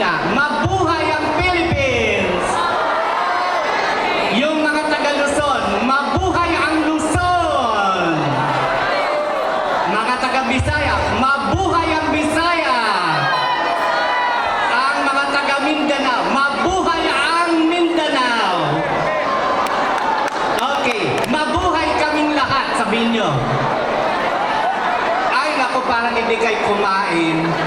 muna, mabuhay ang Philippines! Yung mga taga Luzon, mabuhay ang Luzon! Mga taga Bisaya, mabuhay ang Bisaya! Ang mga taga Mindanao, mabuhay ang Mindanao! Okay, mabuhay kaming lahat, sabihin nyo. Ay, naku, parang hindi kayo kumain.